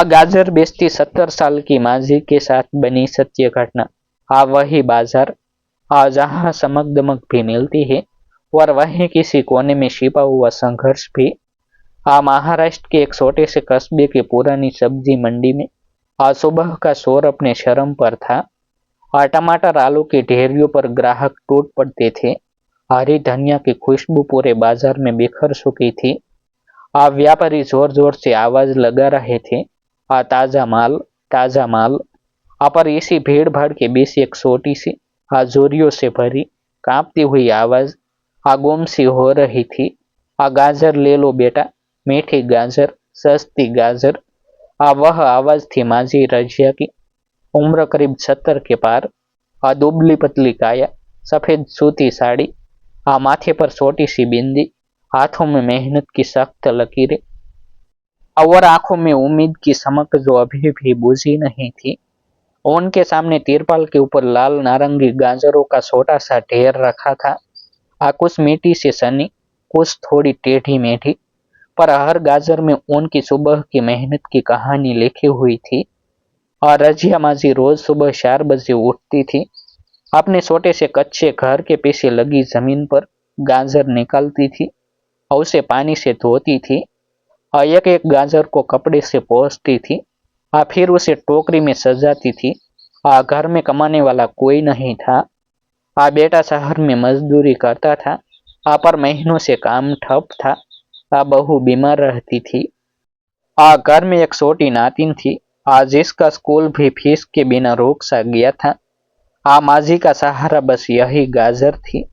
गाजर बेचती 70 साल की माजी के साथ बनी सत्य घटना। वही बाजार जहाँ समक दमक भी मिलती है और वहीं किसी कोने में छिपा हुआ संघर्ष भी। महाराष्ट्र के एक छोटे से कस्बे की पुरानी सब्जी मंडी में सुबह का शोर अपने शर्म पर था। टमाटर आलू की ढेरियों पर ग्राहक टूट पड़ते थे। हरी धनिया की खुशबू पूरे बाजार में बिखर चुकी थी। व्यापारी जोर जोर से आवाज लगा रहे थे, ताजा माल, ताजा माल। पर इसी भीड़ भाड़ के बीच एक छोटी सी जोरियों से भरी कांपती हुई आवाज गुम सी हो रही थी। गाजर ले लो बेटा, मीठी गाजर, सस्ती गाजर। वह आवाज थी माजी रजिया की। उम्र करीब 70 के पार। दुबली पतली काया, सफेद सूती साड़ी, माथे पर छोटी सी बिंदी, हाथों में मेहनत की सख्त लकीरें और आंखों में उम्मीद की चमक जो अभी भी बुझी नहीं थी। उनके सामने तिरपाल के ऊपर लाल नारंगी गाजरों का छोटा सा ढेर रखा था। कुछ मीठी से सनी, कुछ थोड़ी टेढ़ी मेढ़ी, पर हर गाजर में उनकी सुबह की मेहनत की कहानी लिखी हुई थी। और रजिया माजी रोज सुबह 4 बजे उठती थी, अपने छोटे से कच्चे घर के पीछे लगी जमीन पर गाजर निकालती थी और उसे पानी से धोती थी और एक एक गाजर को कपड़े से पोंछती थी। फिर उसे टोकरी में सजाती थी। घर में कमाने वाला कोई नहीं था। बेटा शहर में मजदूरी करता था, पर महीनों से काम ठप था। बहू बीमार रहती थी। घर में एक छोटी नातिन थी, जिसका स्कूल भी फीस के बिना रुक सा गया था। माजी का सहारा बस यही गाजर थी,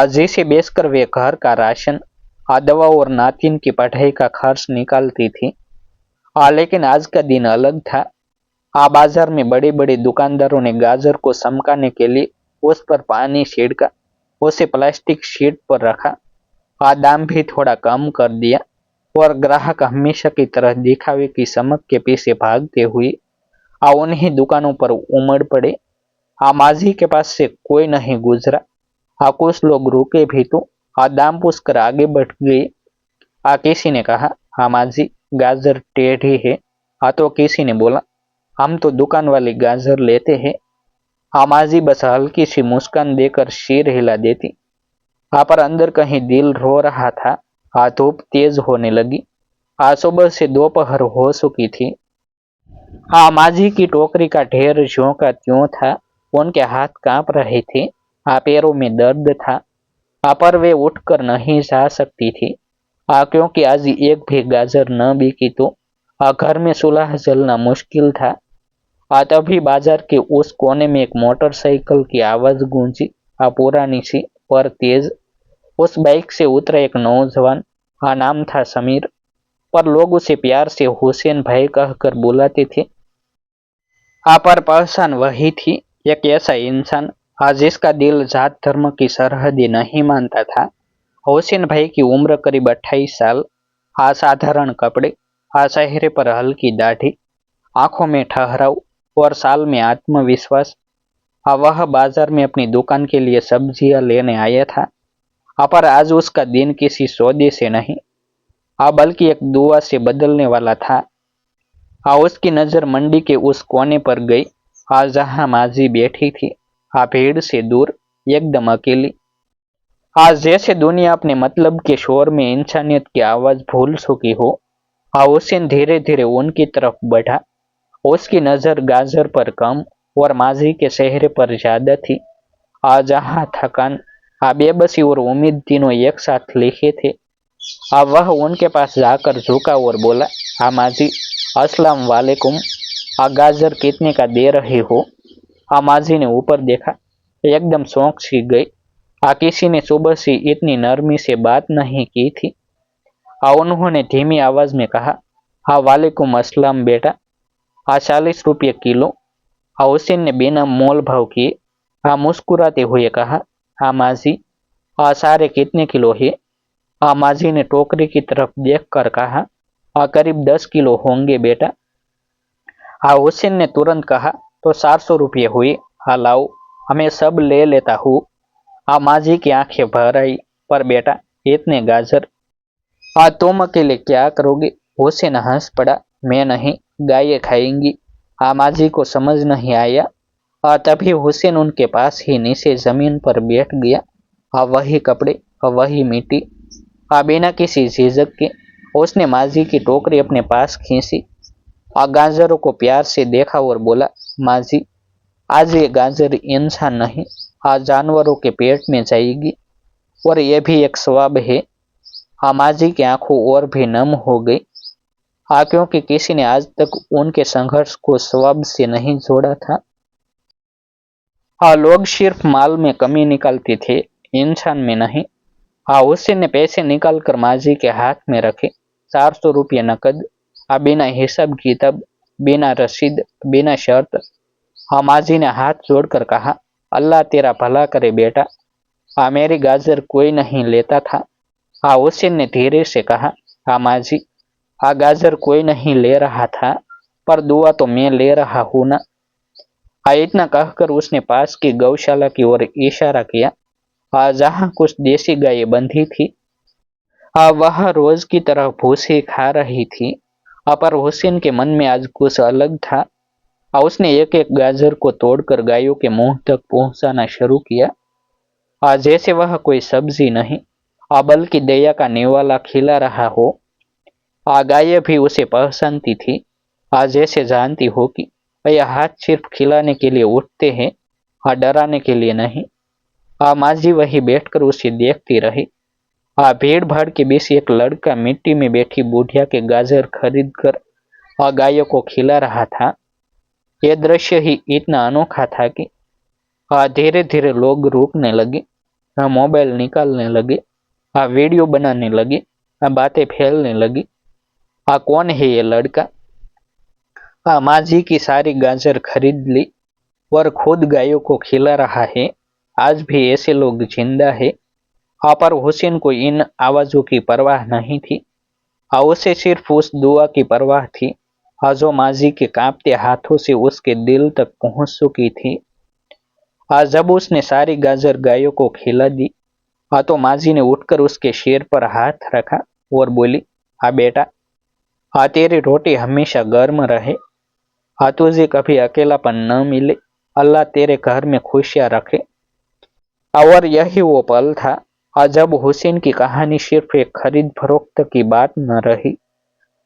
जिसे बेचकर वे घर का राशन, दवा और नातिन की पढ़ाई का खर्च निकालती थी। लेकिन आज का दिन अलग था। बाजार में बड़े बड़े दुकानदारों ने गाजर को चमकाने के लिए उस पर पानी छिड़का, उसे प्लास्टिक शीट पर रखा, दाम भी थोड़ा कम कर दिया और ग्राहक हमेशा की तरह दिखावे की चमक के पीछे भागते हुए उन्हीं दुकानों पर उमड़ पड़े। माजी के पास से कोई नहीं गुजरा। कुछ लोग रुके भी तो दाम पूछकर आगे बढ़ गए। किसी ने कहा, हाँ माजी, गाजर टेढ़ी है। तो किसी ने बोला, हम तो दुकान वाली गाजर लेते हैं। माजी बस हल्की सी मुस्कान देकर सिर हिला देती। पर अंदर कहीं दिल रो रहा था। धूप तेज होने लगी। सुबह से दोपहर हो चुकी थी। माजी की टोकरी का ढेर ज्यों का त्यों था। उनके हाथ कांप रहे थे, पैरों में दर्द था। पर वे उठकर नहीं जा सकती थी, क्योंकि आज एक भी गाजर न बिकी तो घर में चूल्हा जलना मुश्किल था। तभी बाजार के उस कोने में एक मोटरसाइकिल की आवाज गूंजी, पुरानी सी पर तेज। उस बाइक से उतरा एक नौजवान। नाम था समीर, पर लोग उसे प्यार से हुसैन भाई कहकर बुलाते थे। पर पहचान वही थी, एक ऐसा इंसान जिसका दिल जात धर्म की सरहदें नहीं मानता था। हुसैन भाई की उम्र करीब 28 साल। साधारण कपड़े, चेहरे पर हल्की दाढ़ी, आंखों में ठहराव और साल में आत्मविश्वास। वह बाजार में अपनी दुकान के लिए सब्जियां लेने आया था। पर आज उसका दिन किसी सौदे से नहीं, बल्कि एक दुआ से बदलने वाला था। उसकी नजर मंडी के उस कोने पर गई, जहां माजी बैठी थी, भीड़ से दूर, एकदम अकेली। आज जैसे दुनिया अपने मतलब के शोर में इंसानियत की आवाज भूल चुकी हो। हुसैन धीरे धीरे उनकी तरफ बढ़ा। उसकी नजर गाजर पर कम और माजी के चेहरे पर ज्यादा थी। जहाँ थकान, बेबसी और उम्मीद तीनों एक साथ लिखे थे। वह उनके पास जाकर झुका और बोला, माजी, अस्सलाम वालेकुम। गाजर कितने का दे रहे हो? माजी ने ऊपर देखा, एकदम चौंक सी गई। किसी ने सुबह से इतनी नरमी से बात नहीं की थी। उन्होंने धीमी आवाज में कहा, हाँ वालेकुम अस्सलाम बेटा। 40 रुपये किलो। हुसैन ने बिना मोल भाव किए मुस्कुराते हुए कहा, हाँ माजी, सारे कितने किलो है? माजी ने टोकरी की तरफ देखकर कहा, करीब 10 किलो होंगे बेटा। हुसैन ने तुरंत कहा, तो 400 रुपये हुए। लाओ, हमें सब ले लेता हूँ। माजी की आंखें भर आई, पर बेटा, इतने गाजर तुम अकेले क्या करोगे? हुसैन हंस पड़ा, मैं नहीं, गायें खाएंगी। माँ जी को समझ नहीं आया। तभी हुसैन उनके पास ही नीचे जमीन पर बैठ गया। वही कपड़े, वही मिट्टी। बिना किसी झिझक के उसने माँ जी की टोकरी अपने पास खींची। गाजरों को प्यार से देखा और बोला, माँ जी, आज ये गाजर इंसान नहीं, आज जानवरों के पेट में जाएगी, और यह भी एक सवाब है। माँ जी की आंखों और भी नम हो गई। क्योंकि किसी ने आज तक उनके संघर्ष को सवाब से नहीं जोड़ा था। लोग सिर्फ माल में कमी निकालते थे, इंसान में नहीं। हुसैन ने पैसे निकालकर माँ जी के हाथ में रखे। 400 रुपये नकद, बिना हिसाब किताब, बिना रसीद, बिना शर्त। माँ जी ने हाथ जोड़कर कहा, अल्लाह तेरा भला करे बेटा, मेरी गाजर कोई नहीं लेता था। हुसैन ने धीरे से कहा, माँ जी, गाजर कोई नहीं ले रहा था, पर दुआ तो मैं ले रहा हूं ना। इतना कहकर उसने पास की गौशाला की ओर इशारा किया, जहाँ कुछ देसी गायें बंधी थी। वह रोज की तरह भूसे खा रही थी। पर हुसैन के मन में आज कुछ अलग था। उसने एक एक गाजर को तोड़कर गायों के मुंह तक पहुंचाना शुरू किया। जैसे वह कोई सब्जी नहीं, बल्कि दया का निवाला खिला रहा हो। गायें भी उसे पहचानती थी, जैसे जानती हो कि यह हाथ सिर्फ खिलाने के लिए उठते हैं, डराने के लिए नहीं। माँ जी वही बैठकर उसे देखती रही। भीड़ भाड़ के बीच एक लड़का मिट्टी में बैठी बुढ़िया के गाजर खरीद कर गायों को खिला रहा था। यह दृश्य ही इतना अनोखा था कि धीरे धीरे लोग रुकने लगे, मोबाइल निकालने लगे, वीडियो बनाने लगे, बातें फैलने लगी। कौन है ये लड़का? माँ जी की सारी गाजर खरीद ली और खुद गायों को खिला रहा है। आज भी ऐसे लोग जिंदा है। पर हुसैन को इन आवाजों की परवाह नहीं थी। उसे सिर्फ उस दुआ की परवाह थी, जो माँ जी के कांपते हाथों से उसके दिल तक पहुंच चुकी थी। जब उसने सारी गाजर गायों को खिला दी, तो माँ जी ने उठकर उसके सिर पर हाथ रखा और बोली, बेटा, तेरी रोटी हमेशा गर्म रहे, तुझे कभी अकेलापन न मिले, अल्लाह तेरे घर में खुशियां रखे। और यही वो पल था जब हुसैन की कहानी सिर्फ एक खरीद फरोख्त की बात न रही,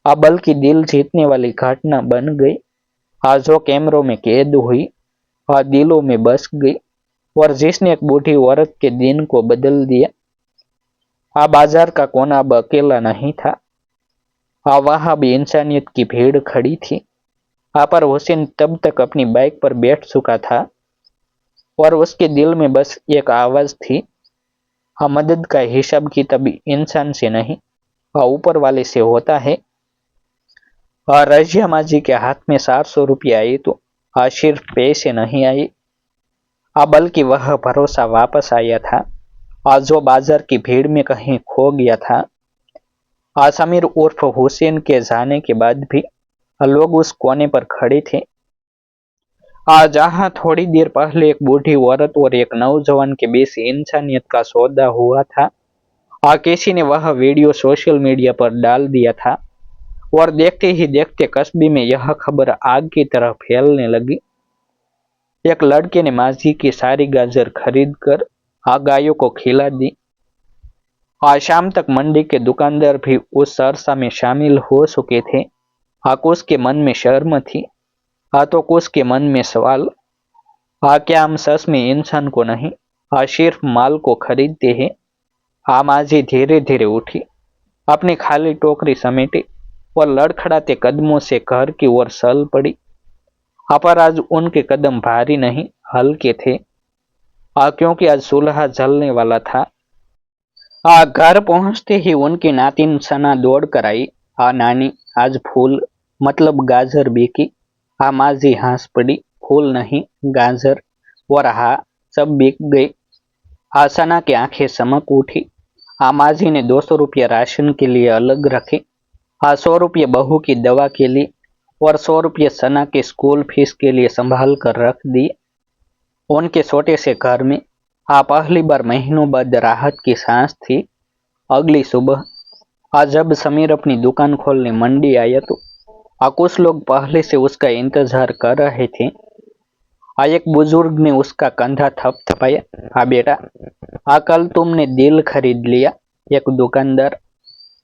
बल्कि दिल जीतने वाली घटना बन गई, जो कैमरों में कैद हुई, दिलों में बस गई, और जिसने एक बूढ़ी औरत के दिन को बदल दिया। बाजार का कोना अब अकेला नहीं था, वहां भी इंसानियत की भीड़ खड़ी थी। पर हुसैन तब तक अपनी बाइक पर बैठ चुका था, और उसके दिल में बस एक आवाज थी, मदद का हिसाब किताब इंसान से नहीं, ऊपर वाले से होता है। रजिया माँ जी के हाथ में 400 रुपये आई तो सिर्फ पैसे नहीं आई, बल्कि वह भरोसा वापस आया था, जो बाजार की भीड़ में कहीं खो गया था। समीर उर्फ हुसैन के जाने के बाद भी लोग उस कोने पर खड़े थे, जहां थोड़ी देर पहले एक बूढ़ी औरत और एक नौजवान के बीच इंसानियत का सौदा हुआ था। किसी ने वह वीडियो सोशल मीडिया पर डाल दिया था, और देखते ही देखते कस्बे में यह खबर आग की तरह फैलने लगी। एक लड़के ने माँ जी की सारी गाजर खरीद कर गायों को खिला दी। आज शाम तक मंडी के दुकानदार भी उस चर्चा में शामिल हो चुके थे। कुछ के मन में शर्म थी, तो कुछ के मन में सवाल, क्या हम सच में इंसान को नहीं, सिर्फ माल को खरीदते हैं? माँ जी धीरे धीरे उठी, अपनी खाली टोकरी समेटी और लड़खड़ाते कदमों से घर की ओर चल पड़ी। पर आज उनके कदम भारी नहीं, हल्के थे, क्योंकि आज चूल्हा जलने वाला था। घर पहुंचते ही उनकी नातिन सना दौड़ कर आई। नानी, आज फूल मतलब गाजर बिकी। माँ जी हंस पड़ी, फूल नहीं, गाजर। और सब बिक गई। सना की आंखें चमक उठी। माँ जी ने 200 रुपये राशन के लिए अलग रखे, 100 रुपये बहू की दवा के लिए, और 100 रुपये सना के स्कूल फीस के लिए संभाल कर रख दिए। उनके छोटे से घर में पहली बार महीनों बाद राहत की सांस थी। अगली सुबह जब समीर अपनी दुकान खोलने मंडी आया तो कुछ लोग पहले से उसका इंतजार कर रहे थे। एक बुजुर्ग ने उसका कंधा थपथपाया। हाँ बेटा, कल तुमने दिल खरीद लिया। एक दुकानदार,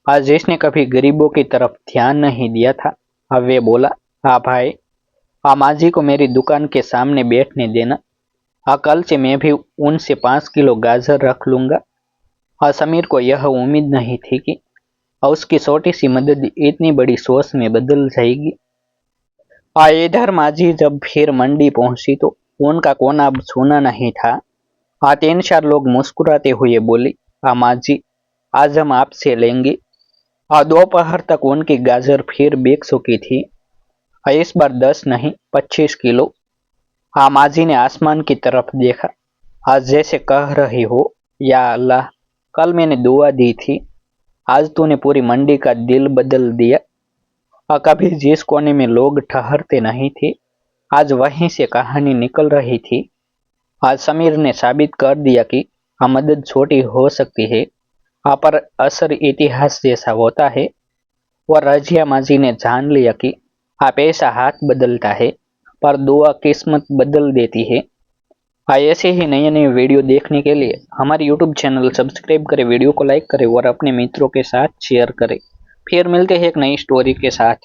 जिसने कभी गरीबों की तरफ ध्यान नहीं दिया था, वे बोला। हाँ भाई, माँ जी को मेरी दुकान के सामने बैठने देना। कल से मैं भी उनसे 5 किलो गाजर रख लूंगा। समीर को यह उम्मीद नहीं थी कि उसकी छोटी सी मदद इतनी बड़ी सोच में बदल जाएगी। इधर माझी जब फिर मंडी पहुंची तो उनका कोना अब सूना नहीं था। 3-4 लोग मुस्कुराते हुए बोले, माझी, आज हम आपसे लेंगे। दोपहर तक उनकी गाजर फिर बिक चुकी थी। इस बार 10 नहीं, 25 किलो। माझी ने आसमान की तरफ देखा, आज जैसे कह रही हो, या अल्लाह, कल मैंने दुआ दी थी, आज तूने पूरी मंडी का दिल बदल दिया। कभी जिस कोने में लोग ठहरते नहीं थे, आज वहीं से कहानी निकल रही थी। आज समीर ने साबित कर दिया कि मदद छोटी हो सकती है, पर असर इतिहास जैसा होता है। और रजिया माजी ने जान लिया कि पैसा हाथ बदलता है, पर दुआ किस्मत बदल देती है। ऐसे ही नए नए वीडियो देखने के लिए हमारे यूट्यूब चैनल सब्सक्राइब करें, वीडियो को लाइक करें और अपने मित्रों के साथ शेयर करें। फिर मिलते हैं एक नई स्टोरी के साथ।